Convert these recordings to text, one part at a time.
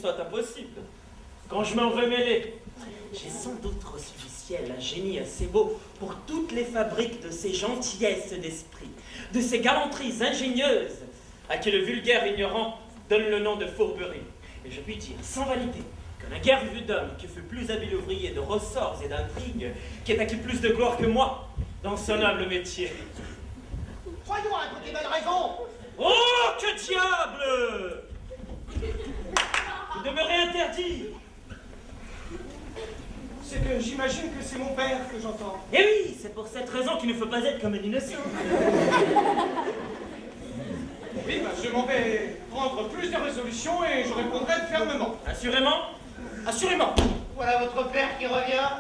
soit impossible. Quand je m'en veux mêler, j'ai sans doute reçu du ciel un génie assez beau pour toutes les fabriques de ces gentillesses d'esprit, de ces galanteries ingénieuses à qui le vulgaire ignorant donne le nom de fourberie. Et je puis dire sans vanité que la guerre vue d'homme qui fut plus habile ouvrier de ressorts et d'intrigues, qui ait acquis plus de gloire que moi dans son noble métier. Croyons à côté belle raison. Oh, que diable! Vous demeurez interdit. C'est que j'imagine que c'est mon père que j'entends. Eh oui, c'est pour cette raison qu'il ne faut pas être comme un innocent. Oui, je m'en vais prendre plus de résolutions et je répondrai fermement. Assurément? Assurément. Voilà votre père qui revient.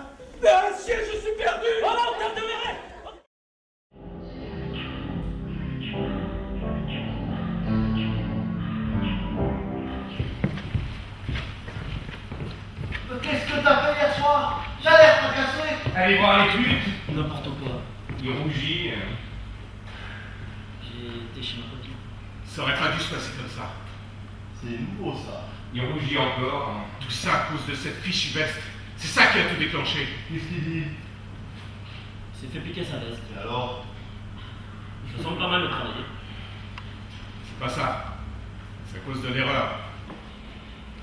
Ah, ciel, je suis perdu! Oh non, terre de Méret! Qu'est-ce que t'as fait hier soir? J'ai l'air fracassé. Allez voir les putes. N'importe quoi. Il rougit. J'ai été chez ma copine. Ça aurait pas dû se passer comme ça. C'est nouveau ça. Il rougit encore. Tout ça à cause de cette fichue veste. C'est ça qui a tout déclenché. Qu'est-ce qu'il dit? Il s'est fait piquer sa veste. Et alors? Ça semble pas mal de travailler. C'est pas ça. C'est à cause de l'erreur.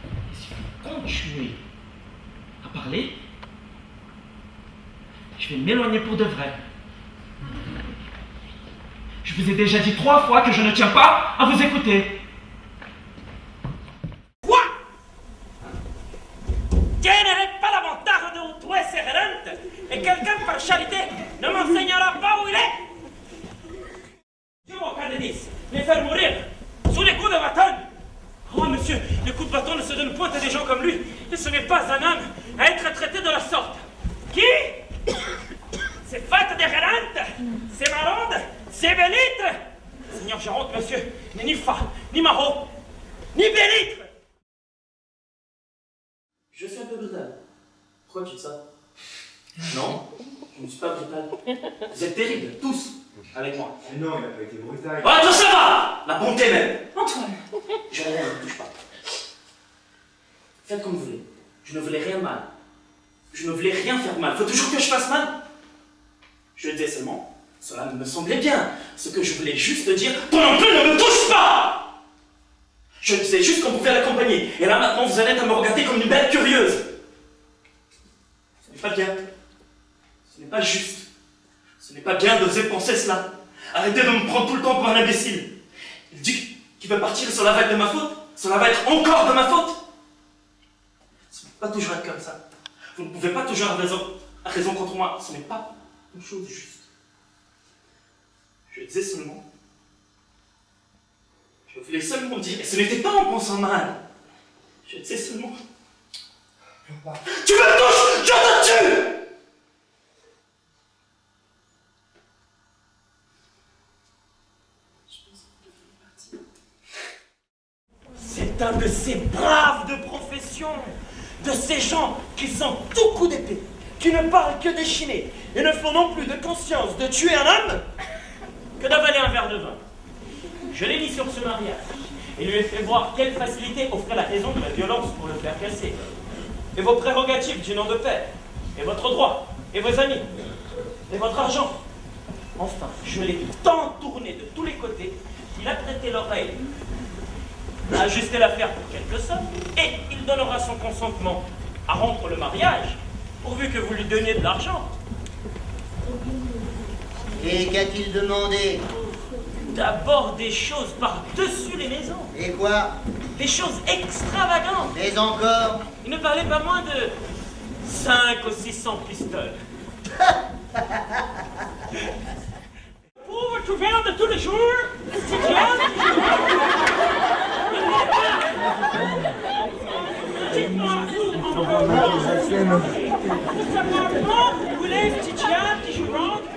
Et si vous continuez à parler, je vais m'éloigner pour de vrai. Je vous ai déjà dit 3 fois que je ne tiens pas à vous écouter. Quoi? Tienere pas l'avantage de toi, Serrente, et quelqu'un par charité ne m'enseignera pas où il est? Je m'en de 10, les faire mourir sous les coups de bâton. Oh, monsieur, les coups de bâton ne se donnent point à des gens comme lui, et ce n'est pas un homme à être traité de la sorte. Qui? C'est Fat de Relante, c'est Marande, c'est Bélitre. Seigneur Géronte, monsieur, n'est ni Fa, ni Marot, ni Bélitre. Je suis un peu brutal. Pourquoi tu dis ça? Non, je ne suis pas brutal. Vous êtes terribles, tous, avec moi. Mais non, il n'a pas été brutal. Oh, toi, ça va! La bonté même! Antoine! Je ne me touche pas. Faites comme vous voulez. Je ne voulais rien de mal. Je ne voulais rien faire de mal. Faut toujours que je fasse mal. Je disais seulement, cela me semblait bien. Ce que je voulais juste dire, toi non plus ne me touche pas! Je disais juste qu'on pouvait l'accompagner. Et là maintenant, vous en êtes à me regarder comme une bête curieuse. Ce n'est pas bien. Ce n'est pas juste. Ce n'est pas bien d'oser penser cela. Arrêtez de me prendre tout le temps pour un imbécile. Il dit qu'il va partir, cela va être de ma faute. Cela va être encore de ma faute. Ce ne peut pas toujours être comme ça. Vous ne pouvez pas toujours avoir raison contre moi. Ce n'est pas une chose juste. Je disais seulement... Je voulais seulement dire, et ce n'était pas en pensant mal. Je disais seulement... Tu me touches, je te tue! C'est un de ces braves de profession, de ces gens qui sont tout coup d'épée, qui ne parlent que d'échiner et ne font non plus de conscience de tuer un homme que d'avaler un verre de vin. Je l'ai mis sur ce mariage et lui ai fait voir quelle facilité offrait la raison de la violence pour le faire casser. Et vos prérogatives du nom de père, et votre droit, et vos amis, et votre argent. Enfin, je l'ai tant tourné de tous les côtés qu'il a prêté l'oreille, a ajusté l'affaire pour quelques sommes, et il donnera son consentement à rompre le mariage, pourvu que vous lui donniez de l'argent. Et qu'a-t-il demandé? D'abord des choses par-dessus les maisons. Et quoi? Des choses extravagantes. Mais encore? Il ne parlait pas moins de 500 ou 600 pistoles. Pauvre trouvère de tous les jours, c'est bien. Dites-moi, vous, en savoir où est Stygiane qui je rentre?